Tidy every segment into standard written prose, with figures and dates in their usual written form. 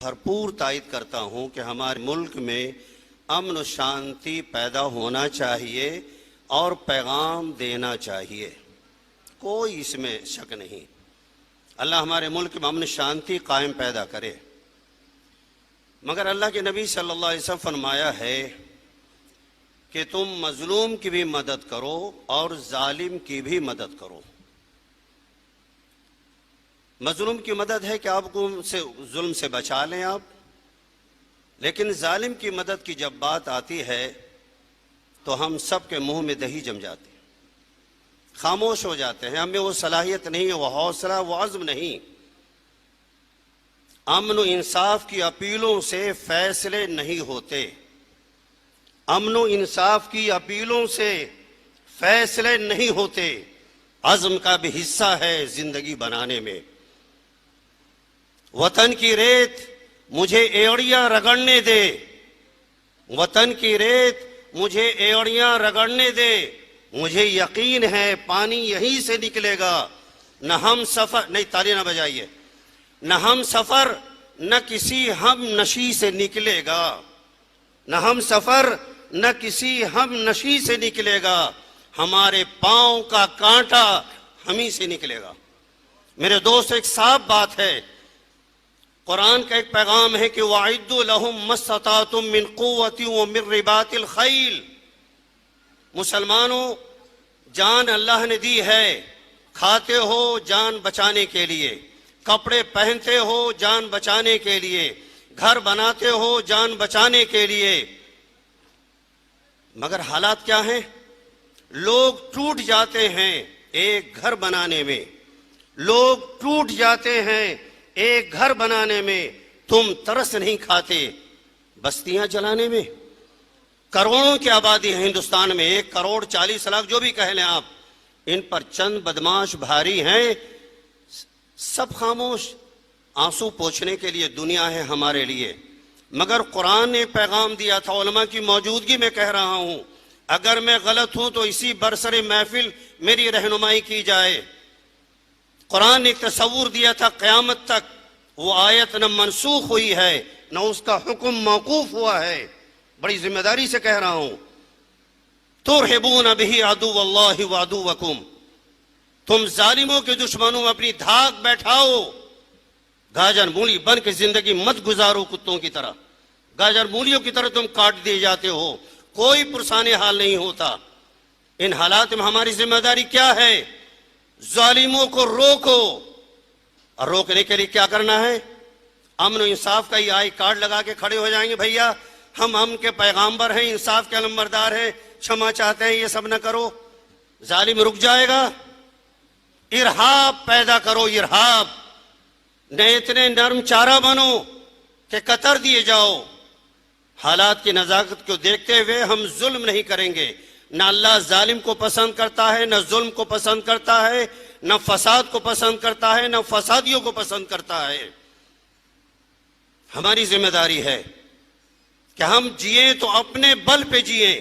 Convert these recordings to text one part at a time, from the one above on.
भरपूर तायद करता हूँ कि हमारे मुल्क में अमन शांति पैदा होना चाहिए और पैगाम देना चाहिए, कोई इसमें शक नहीं। अल्लाह हमारे मुल्क में अमन शांति कायम पैदा करे। मगर अल्लाह के नबी सल्लल्लाहु अलैहि वसल्लम फरमाया है कि तुम मजलूम की भी मदद करो और जालिम की भी मदद करो। मजलूम की मदद है कि आपको से जुल्म से बचा लें आप, लेकिन जालिम की मदद की जब बात आती है तो हम सब के मुंह में दही जम जाती, खामोश हो जाते हैं। हमें वो सलाहियत नहीं है, वो हौसला, वो अज़्म नहीं। अमन इंसाफ की अपीलों से फैसले नहीं होते, अमन इंसाफ की अपीलों से फैसले नहीं होते। अज़्म का भी हिस्सा है जिंदगी बनाने में। वतन की रेत मुझे एड़ियां रगड़ने दे, वतन की रेत मुझे एड़ियां रगड़ने दे, मुझे यकीन है पानी यहीं से निकलेगा। न हम सफर, नहीं ताली ना बजाइए, न हम सफर न किसी हम नशी से निकलेगा, न हम सफर न किसी हम नशी से निकलेगा, हमारे पांव का कांटा हम ही से निकलेगा। मेरे दोस्त, एक साफ बात है, कुरान का एक पैगाम है कि वाइद्दु लहुम मस्ततातुम मिन कुव्वतिन व मिन रिबातिल खैल। मुसलमानों, जान अल्लाह ने दी है, खाते हो जान बचाने के लिए, कपड़े पहनते हो जान बचाने के लिए, घर बनाते हो जान बचाने के लिए। मगर हालात क्या हैं? लोग टूट जाते हैं एक घर बनाने में, लोग टूट जाते हैं एक घर बनाने में। तुम तरस नहीं खाते बस्तियां जलाने में। करोड़ों की आबादी है हिंदुस्तान में, 1,40,00,000 जो भी कह लें आप, इन पर चंद बदमाश भारी हैं, सब खामोश। आंसू पोंछने के लिए दुनिया है हमारे लिए। मगर कुरान ने पैगाम दिया था, उलमा की मौजूदगी में कह रहा हूं, अगर मैं गलत हूं तो इसी बरसरे महफिल मेरी रहनुमाई की जाए। कुरान ने एक तस्वूर दिया था क़यामत तक, वो आयत न मनसूख हुई है न उसका हुक्म मौकूफ हुआ है। बड़ी जिम्मेदारी से कह रहा हूं, तुरहिबून बिही अदुव्वल्लाहि व अदुव्वकुम, तुम जालिमों के दुश्मनों में अपनी धाक बैठाओ। गाजर मूली बन के जिंदगी मत गुजारो कुत्तों की तरह, गाजर मूलियों की तरह तुम काट दिए जाते हो, कोई पुरसाने हाल नहीं होता। इन हालात में हमारी जिम्मेदारी क्या है? जालिमों को रोको। और रोकने के लिए क्या करना है? अमन और इंसाफ का ही आई कार्ड लगा के खड़े हो जाएंगे, भैया हम अमन के पैगाम्बर हैं, इंसाफ के नंबरदार हैं, क्षमा चाहते हैं, ये सब न करो। जालिम रुक जाएगा? इरहाब पैदा करो, इरहाब। न इतने नरम चारा बनो कि कतर दिए जाओ। हालात की नजाकत को देखते हुए हम जुल्म नहीं करेंगे। न अल्लाह जालिम को पसंद करता है, न जुल्म को पसंद करता है, न फसाद को पसंद करता है, न फसादियों को पसंद करता है। हमारी जिम्मेदारी है कि हम जिए तो अपने बल पे जिए,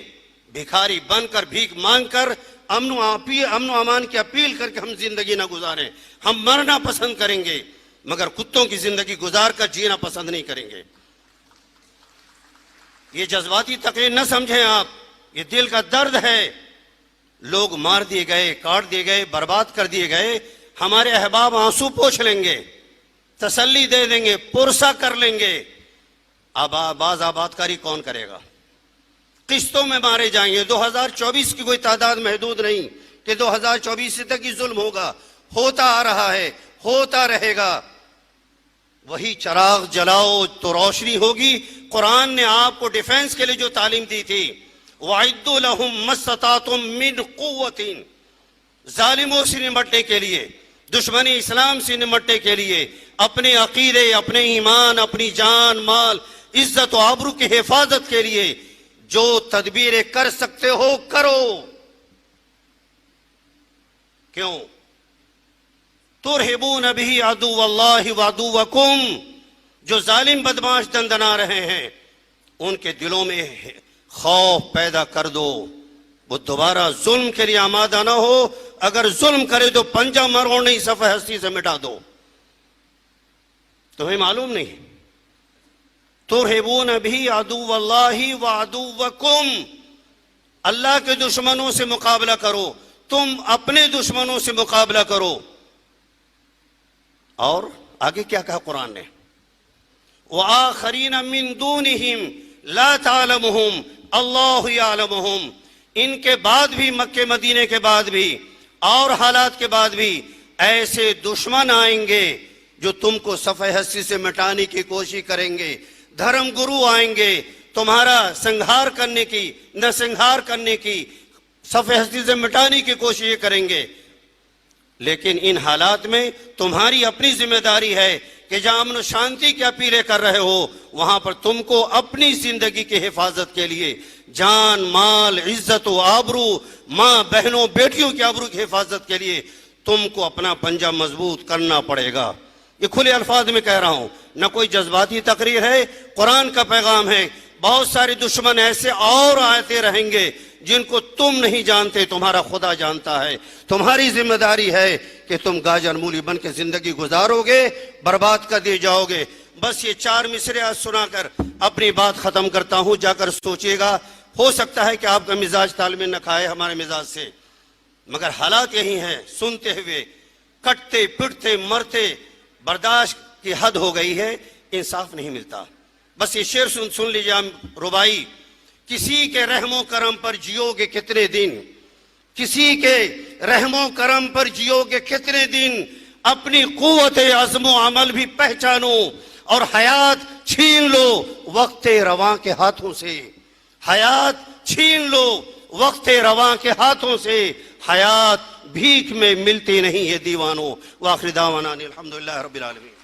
भिखारी बनकर भीख मांगकर अमन अमान की अपील करके हम जिंदगी ना गुजारें। हम मरना पसंद करेंगे मगर कुत्तों की जिंदगी गुजार कर जीना पसंद नहीं करेंगे। ये जज्बाती तकलीफ न समझें आप, ये दिल का दर्द है। लोग मार दिए गए, काट दिए गए, बर्बाद कर दिए गए। हमारे अहबाब आंसू पोंछ लेंगे, तसल्ली दे देंगे, पुरसा कर लेंगे। अब बाज आबादकारी कौन करेगा? किस्तों में मारे जाएंगे। 2024 की कोई तादाद महदूद नहीं कि 2024 तक ही जुल्म होगा। होता आ रहा है, होता रहेगा। वही चराग जलाओ तो रोशनी होगी। कुरान ने आपको डिफेंस के लिए जो तालीम दी थी, वाइद्दु लहुम मस्ततातुम मिन कुव्वतिन, जालिमों से निमटने के लिए, दुश्मनी इस्लाम से निमटने के लिए, अपने अकीदे, अपने ईमान, अपनी जान माल, इज्जत और आबरू की हिफाजत के लिए जो तदबीरें कर सकते हो करो। क्यों? तुरहिबून बिही अदुव्वल्लाहि व अदुव्वकुम, जो जालिम बदमाश दंदना रहे हैं उनके दिलों में खौफ पैदा कर दो, वो दोबारा जुल्म के लिए आमादा ना हो। अगर जुल्म करे तो पंजा मरोड़ नहीं, सफ़े हस्ती से मिटा दो। तुम्हें मालूम नहीं तुरहिबून भी अदुव्वल्लाहि व अदुव्वकुम, अल्लाह के दुश्मनों से मुकाबला करो, तुम अपने दुश्मनों से मुकाबला करो। और आगे क्या कहा कुरान ने, व आखरीन मिन दूनिहिम ला तालमुहुम अल्लाहु यालमुहुम, इनके बाद भी, मक्के मदीने के बाद भी और हालात के बाद भी ऐसे दुश्मन आएंगे जो तुमको सफ़े हस्ती से मिटाने की कोशिश करेंगे। धर्म गुरु आएंगे तुम्हारा संहार करने की, नरसंहार करने की, सफ़े हस्ती से मिटाने की कोशिश करेंगे। लेकिन इन हालात में तुम्हारी अपनी जिम्मेदारी है कि जहां अमन शांति की अपीलें कर रहे हो वहां पर तुमको अपनी जिंदगी की हिफाजत के लिए जान माल इज्जत व आबरू, माँ बहनों बेटियों की आबरू की हिफाजत के लिए तुमको अपना पंजा मजबूत करना पड़ेगा। ये खुले अल्फाज में कह रहा हूं, न कोई जज्बाती तकरीर है, कुरान का पैगाम है। बहुत सारे दुश्मन ऐसे और आते रहेंगे जिनको तुम नहीं जानते, तुम्हारा खुदा जानता है। तुम्हारी जिम्मेदारी है कि तुम गाजर मूली बन के जिंदगी गुजारोगे, बर्बाद कर दिए जाओगे। बस ये 4 मिसरे आज सुनाकर अपनी बात खत्म करता हूं, जाकर सोचिएगा। हो सकता है कि आपका मिजाज तालमेल न खाए हमारे मिजाज से, मगर हालात यही हैं। सुनते हुए कटते पिटते मरते बर्दाश्त की हद हो गई है, इंसाफ नहीं मिलता। बस ये शेर सुन लीजिए हम रुबाई, किसी के रहमो करम पर जियोगे कितने दिन, किसी के रहमो करम पर जियोगे कितने दिन, अपनी कुव्वत अज़्म व अमल भी पहचानो और हयात छीन लो वक्त रवां के हाथों से, हयात छीन लो वक्त रवां के हाथों से। हयात भीख में मिलती नहीं है दीवानों। व आखिर दावाना अनिल हम्दुलिल्लाहि रब्बिल आलमीन।